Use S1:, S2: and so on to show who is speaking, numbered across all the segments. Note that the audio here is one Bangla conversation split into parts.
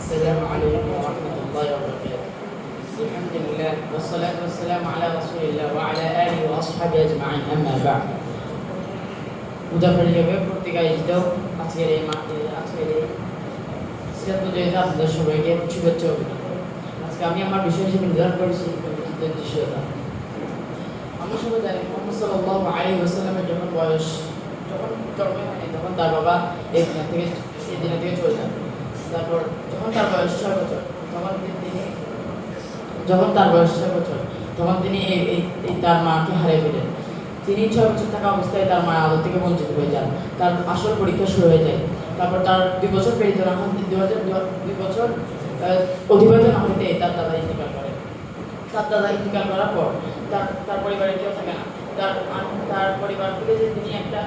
S1: السلام عليكم ورحمة الله وبركاته. الحمد لله والصلاة والسلام على رسول الله وعلى آله وأصحابه أجمعين أما بعد. উদাহরণীয়ভাবে পত্রিকা ইজদাও আজকের এই সিরাত প্রতিযোগিতা আপনাদের সবাইকে শুভেচ্ছা অভিনন্দন। আজকে আমি আমার বিষয় হিসেবে নির্ধারণ করেছি দৃশ্যতা। আমরা সবাই জানি মুহাম্মদ সাল্লাল্লাহু আলাইহি ওয়াসাল্লামের যখন জন্ম হয়নি তখন তার বাবা এই দিনে থেকে চলে যান। তারপর যখন তার বয়স 6 বছর তখন তিনি তার মাকে হারিয়ে ফেলেন। তিনি 6 বছর থাকা অবস্থায় তার মায়ের আদর থেকে বঞ্চিত হয়ে যান। তার আসল পরীক্ষা শুরু হয়ে যায়। তারপর তার 2 বছর পেরিয়ে না হন 2 বছর অতিবাহিত না হতে তার দাদা ইন্তেকাল করেন। তার দাদা ইন্তেকাল করার পর তার পরিবারে কেউ থাকে না। তার পরিবার থেকে যে তিনি একটা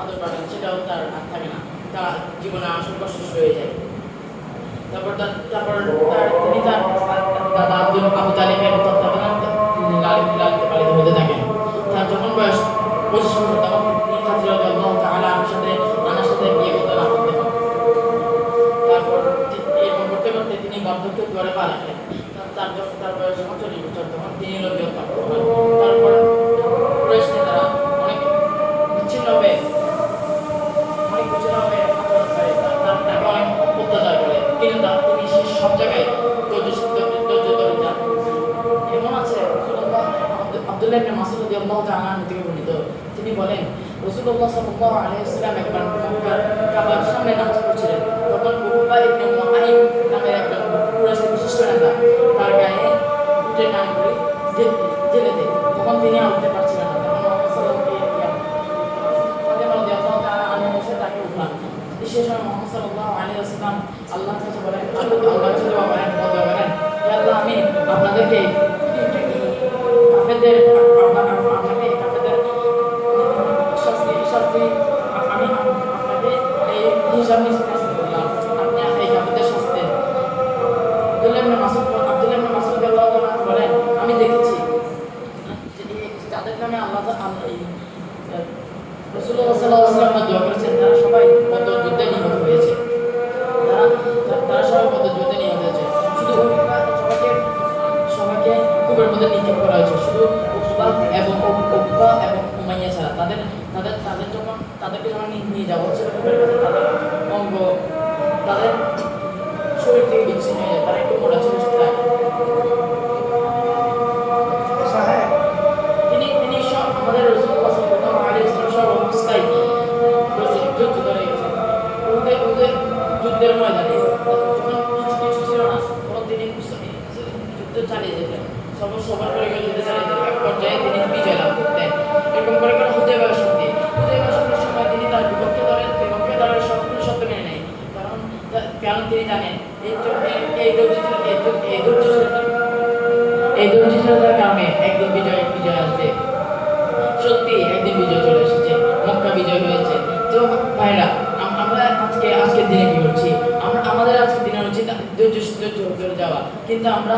S1: আদর পাবেন সেটাও তার আর থাকে না। তার জীবনে আসল কষ্ট শুরু হয়ে যায়। তারপর তিনি তার দাদা আবু তালিবের তত্ত্বাবধানে লালিত পালিত হতে থাকেন। তার যখন বয়স 25 বছর তখন তিনি খাদিজা রাদিয়াল্লাহু তাআলা আনার সাথে বিয়ে করতে না করতে পারেন। তারপর এরকম করতে করতে তিনি বার্ধক্যের দুয়ারে পা রাখেন। তার বয়স 40 বছর তখন তিনি নবী প্রাপ্ত হন। তারপর কুরাইশ নেতারা অনেক বিচ্ছিন্নভাবে তাকে অনেক অত্যাচার করে, কিন্তু তিনি সব জায়গায় ধৈর্য ধরে যান। এমন আছে আব্দুল্লাহ ইবনে মাসউদ রাদিয়াল্লাহু তাআলা থেকে বর্ণিত, তিনি বলেন রাসূলুল্লাহ সাল্লাল্লাহু আলাইহি ওয়াসাল্লাম একবার মক্কার কাবার সামনে নামাজ পড়ছিলেন। তখন উকবা ইবনে মুআইম নামের একজন কুরাইশের বিশিষ্ট নেতা তার গায়ে উঠে টান করে জেলে দেয়। তখন তিনি আর উঠতে পারছিলেন না। তখন মুহাম্মদ সাল্লাল্লাহু আলাইহি ওয়াসাল্লাম ফাতেমা রাদিয়াল্লাহু তাআলা আনহা এসে তাকে উঠান। সে সময় মুহাম্মদ সাল্লাল্লাহু আলাইহি ওয়াসাল্লাম আল্লাহর কাছে বলেন, আল্লাহর কাছে দোয়া করেন, ইয়া আল্লাহ, আমি আপনাদেরকে কাফেরদের শাস্তি আমি আপনাকে এই হিসাব নিকাশ করলাম, আপনি এই কাফেরদের শাস্তি দেন। আব্দুল্লাহ ইবনে মাসউদ রাদিয়াল্লাহু তাআলা বলেন, আমি দেখেছি যাদের নামে আল্লাহ রাসূলুল্লাহ সাল্লাল্লাহু আলাইহি ওয়াসাল্লাম দোয়া করেছেন তারা সবাই বদর যুদ্ধে নিহত হয়েছে। তারা সবাই বদর যুদ্ধে নিহত হয়েছে। শুধু সবাইকে কূপের মধ্যে নিক্ষেপ করা হয়েছে, শুধু উকবা এবং উমাইয়া ছাড়া। তাদেরকে যখন নিয়ে যাওয়া হচ্ছে কূপের কাছে, তাদের অঙ্গ তাদের শরীর থেকে বিচ্ছিন্ন হয়ে যায়। তারা একটু মোটা ছিল সেটাই। তিনি সব আমাদের রাসূলুল্লাহ সাল্লাল্লাহু আলাইহি ওয়াসাল্লাম সব অবস্থায় যুদ্ধ করে গেছেন। ওদের যুদ্ধের ময়দানে যখন কিছু ছিল না, তখন তিনি যুদ্ধ চালিয়ে যেতেন। সবার করে যুদ্ধ চালিয়ে যেতেন। এক পর্যায়ে তিনি বিজয় লাভ করতেন। এরকম করে হুদায়বিয়ার সন্ধির সময় তিনি তার বিপক্ষে দলের সকল শর্ত মেনে নেয়। কারণ তিনি জানেন এই ধৈর্যশীলতার কারণে একদিন বিজয় আসবে। সত্যি একদিন বিজয় চলে এসেছে, মক্কা বিজয় হয়েছে। তো ভাইরা, আমরা আজকের দিনে কি করছি? আমাদের আজকের দিনের উচিত ধৈর্য ধরে যাওয়া, কিন্তু আমরা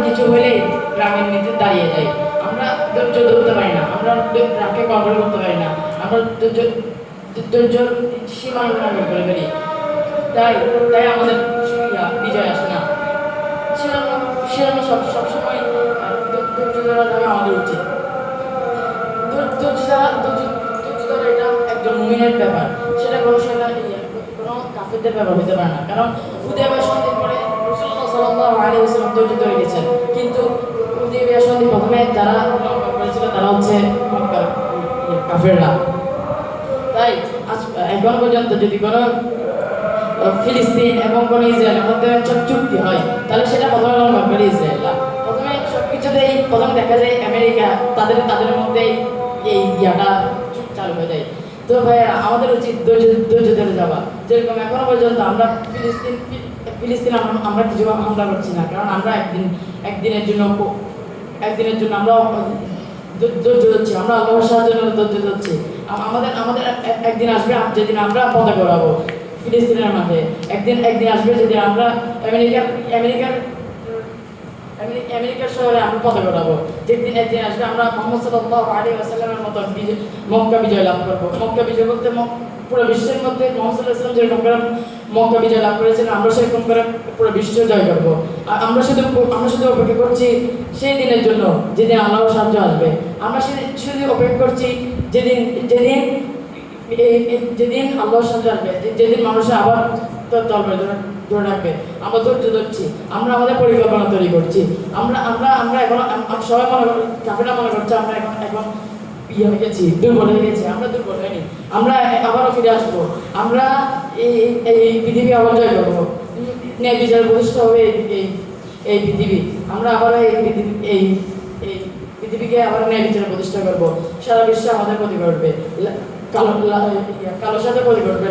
S1: কিছু হলেই রাগের নিতে দাঁড়িয়ে যাই। আমরা ধৈর্য ধরতে পারি না, আমরা রাগকে কন্ট্রোল করতে পারি না, আমরা ধৈর্যর সীমা লঙ্ঘন করে ফেলি। তাই আমাদের বিজয় আসে না। সেজন্য সবসময় ধৈর্য ধরা আমাদের উচিত। ধৈর্য ধরা এটা একজন মুমিনের ব্যাপার, সেটা কোনো কাফেরদের ব্যাপার হতে পারে না। কারণ হুদায়বিয়া সন্ধির পরে রাসূলুল্লাহ সাল্লাল্লাহু আলাইহি ওয়াসাল্লাম ধৈর্য ধরে গেছেন, কিন্তু হুদায়বিয়া সন্ধি প্রথমে যারা করেছিল তারা হচ্ছে মক্কার কাফেররা। তাই এখন পর্যন্ত যদি কোনো ফিলিস্তিন এবং কোনো ইসরায়েলের মধ্যে চুক্তি হয়, তাহলে সেটা প্রথমে লঙ্ঘন করে ইসরায়েলরা। প্রথমে সবকিছুতেই প্রথম দেখা যায় আমেরিকা তাদের মধ্যে এই ইয়াটা চালু হয়ে যায়। তো ভাইয়া, আমাদের উচিত ধৈর্য ধরে যাওয়া। যেরকম এখনো পর্যন্ত আমরা ফিলিস্তিন আমরা কিছু হামলা করছি না, কারণ আমরা একদিনের জন্য আমরা ধৈর্য ধরছি, আমরা আল্লাহর সাহায্যের জন্য ধৈর্য ধরছি। আমাদের একদিন আসবে যেদিন আমরা পদে গড়াবো ফিলিস্তিনের মাঠে। একদিন আসবে যেদিন আমরা আমেরিকার শহরে আমরা পদে গড়াবো। একদিন আসবে আমরা মুহাম্মদ সাল্লাল্লাহু আলাইহি ওয়াসাল্লামের মতো মক্কা বিজয় লাভ করবো। মক্কা বিজয় বলতে পুরো বিশ্বের মধ্যে মুহাম্মদ সাল্লাল্লাহু আলাইহি ওয়াসাল্লাম যেরকম মক্কা বিজয় লাভ করেছেন, আমরা সেরকম করে পুরো বিশ্ব জয় করবো। আর আমরা শুধু অপেক্ষা করছি সেই দিনের জন্য যেদিন আল্লাহর সাহায্য আসবে। আমরা শুধু অপেক্ষা করছি যেদিন যেদিন যেদিন আল্লাহর সাহায্য আসবে, যেদিন মানুষের আবার তলবে ধরে রাখবে। আমরা ধৈর্য ধরছি, আমরা আমাদের পরিকল্পনা তৈরি করছি। আমরা আমরা আমরা এখন সবাই মনে করি, কাফেররা মনে করছে আমরা এখন ইয়ে হয়ে গেছি, দুর্বল হয়ে গেছি। আমরা দুর্বল হয়নি, আমরা আবারও ফিরে আসবো। আমরা এই পৃথিবী আবার জয় করবো, ন্যায় বিচার প্রতিষ্ঠা হবে এই পৃথিবী। আমরা আবার এই পৃথিবীকে আবার ন্যায় বিচার প্রতিষ্ঠা করবো। সারা বিশ্বে আমাদের প্রতি করবে, কালো সাথে প্রতি করবে,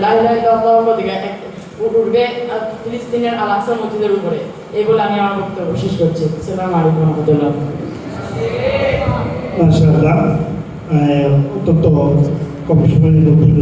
S1: উঠবে ফিলিস্তিনের আল আকসা মসজিদের উপরে। এই বলে আমি আমার বক্তব্য শেষ করছি। আসসালামু আলাইকুম ওয়া রাহমাতুল্লাহ।
S2: মাশাআল্লাহ, অত্যন্ত কম সময়ের বক্তব্য